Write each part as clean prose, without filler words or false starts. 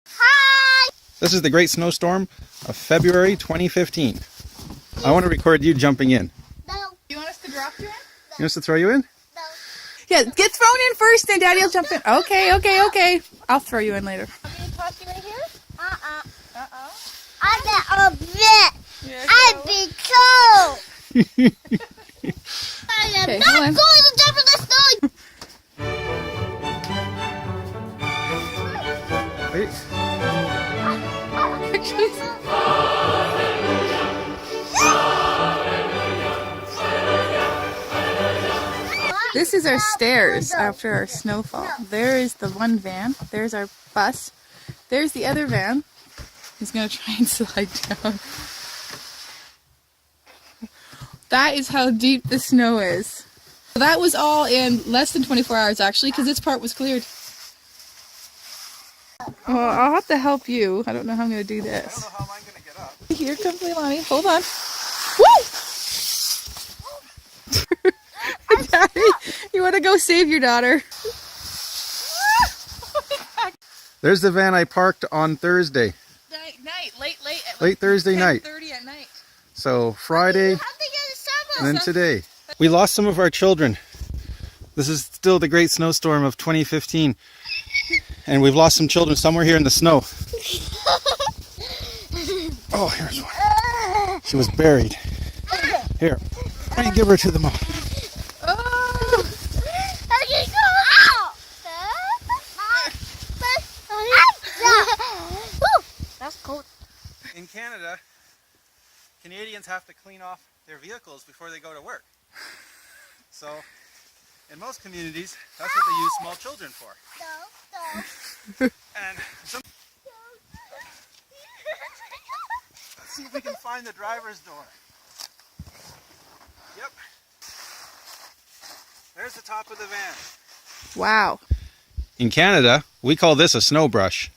Hi! This is the great snowstorm of February 2015. I want to record you jumping in. No. You want us to drop you in? You want us to throw you in? No. Yeah, get thrown in first, and Daddy will jump in. Okay. I'll throw you in later. Want me to toss you right here? Uh-uh. Uh-oh. I got a bit. Yeah, I'd be cold. I am Okay, not hold on. going to jump in the snow. Wait. This is our stairs after our snowfall. There is the one van. There's our bus. There's the other van. He's going to try and slide down. That is how deep the snow is. That was all in less than 24 hours actually, because this part was cleared. Well, I'll have to help you. I don't know how I'm going to do this. I don't know how I'm going to get up. Here comes Leilani. Hold on. Woo! Daddy, you want to go save your daughter? There's the van I parked on Thursday. Late Thursday night. 10:30 at night. So Friday Have to get a shovel. and then today. We lost some of our children. This is still the great snowstorm of 2015. And we've lost some children somewhere here in the snow. Oh, here's one. She was buried. Here, let me give her to the mom. Oh! I can go out. Woo, that's cold. In Canada, Canadians have to clean off their vehicles before they go to work. So, in most communities, that's what they use small children for. No. And some... Let's see if we can find the driver's door. Yep. There's the top of the van. Wow. In Canada, we call this a snow brush.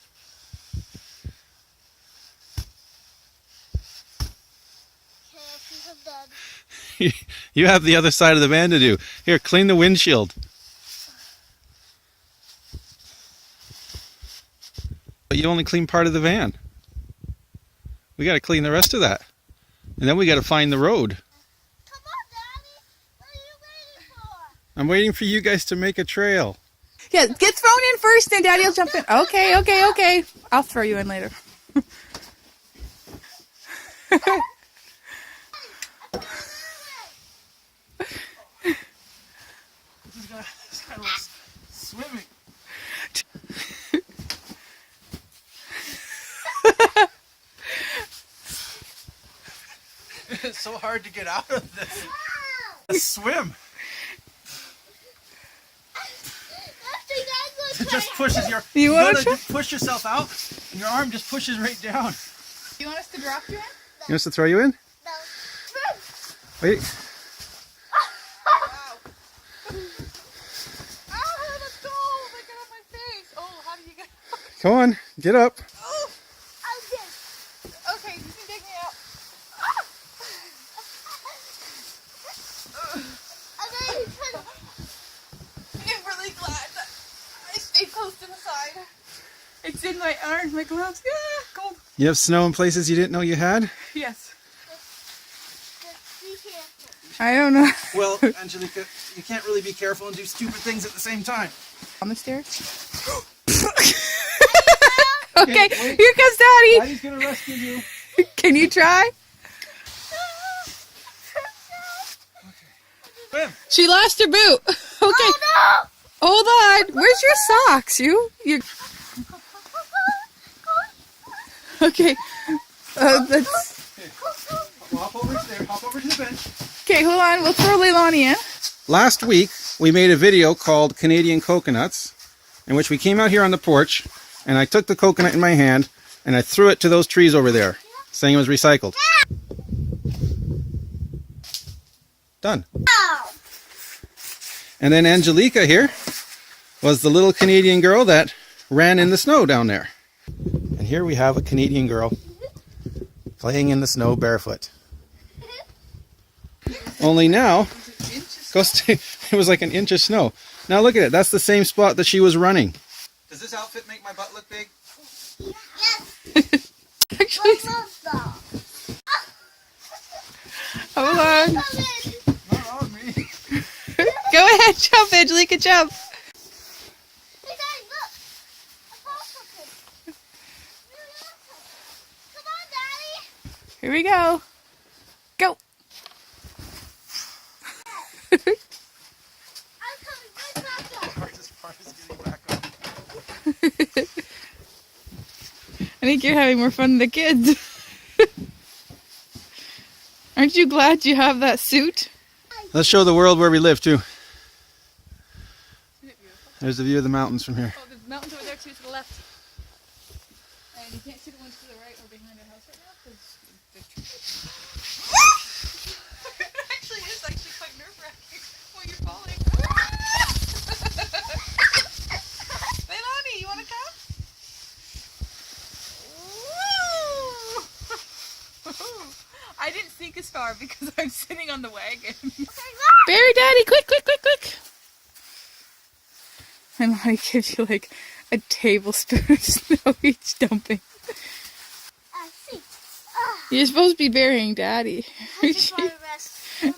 You have the other side of the van to do. Here, clean the windshield. But you only clean part of the van. We got to clean the rest of that. And then we got to find the road. Come on, Daddy. What are you waiting for? I'm waiting for you guys to make a trail. Yeah, get thrown in first, and Daddy will jump in. Okay. I'll throw you in later. This guy looks swimming. It's so hard to get out of this. Swim. It just pushes your. You wanna gotta just push yourself out, and your arm just pushes right down. You want us to drop you in? You want us to throw you in? No. Wait. Wow. Oh, let's go. Oh my God, my face. Oh, how do you get? Come on, get up. Oh, I'm good. okay, you can dig me out. I'm really glad that I stayed close to the side. It's in my arms, my gloves. Yeah, cold. You have snow in places you didn't know you had? Yes. Just be careful. I don't know. Well, Angelica, you can't really be careful and do stupid things at the same time. On the stairs? Okay, here comes Daddy. Daddy's gonna rescue you. Can you try? Swim. She lost her boot. Okay. Oh, no. Hold on. Where's your socks? You. Okay. That's. Hop over there. Hop over to the bench. Okay, hold on. We'll throw Leilani in. Last week, we made a video called Canadian Coconuts, in which we came out here on the porch, and I took the coconut in my hand, and I threw it to those trees over there, saying it was recycled. Done. Ow. And then Angelica here was the little Canadian girl that ran in the snow down there. And here we have a Canadian girl playing in the snow barefoot. Only now, it was like an inch of snow. Now look at it. That's the same spot that she was running. Does this outfit make my butt look big? Yeah. love that. Hold on. Come in. Not on me. Go ahead, jump, Angelica, jump. Hey, Daddy, look. A popsicle. Really awesome. Come on, Daddy. Here we go. Go. I'm coming right back up. Hardest part is getting back on. I think you're having more fun than the kids. Aren't you glad you have that suit? Let's show the world where we live too. There's a view of the mountains from here. Oh, the mountains over there too, to the left. And you can't see the ones to the right or behind our house right now because they're too big. It actually is quite nerve-wracking when you're falling. Leilani, you want to come? Woo! I didn't sink as far because I'm sitting on the wagon. Barry Daddy, quick, quick, quick, quick! And Lonnie gives you like a tablespoon of snow each dumping. See. You're supposed to be burying Daddy.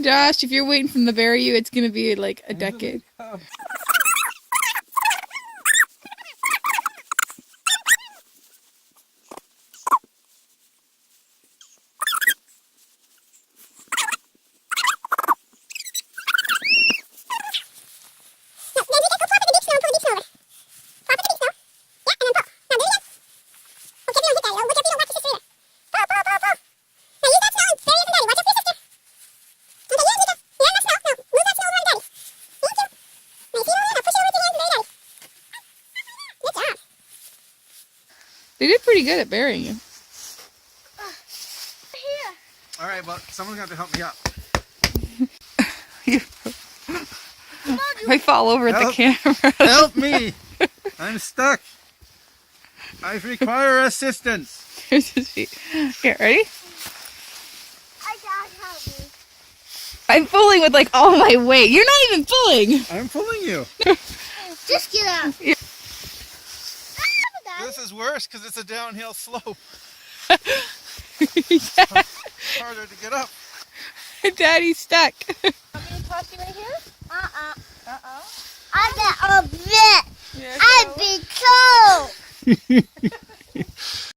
Josh, if you're waiting for them to bury you, it's gonna be like a decade. They did pretty good at burying you. Here. All right, well, someone's got to help me up. I fall over at the camera. Help me! I'm stuck. I require assistance. Here's his feet. Here, ready? I can't help me. I'm pulling with like all my weight. You're not even pulling. I'm pulling you. Just get out. Yeah. This is worse because it's a downhill slope. Yeah. Harder to get up. Daddy's stuck. Want me to toss you right here? I got a bit. Yeah, I'd be cold.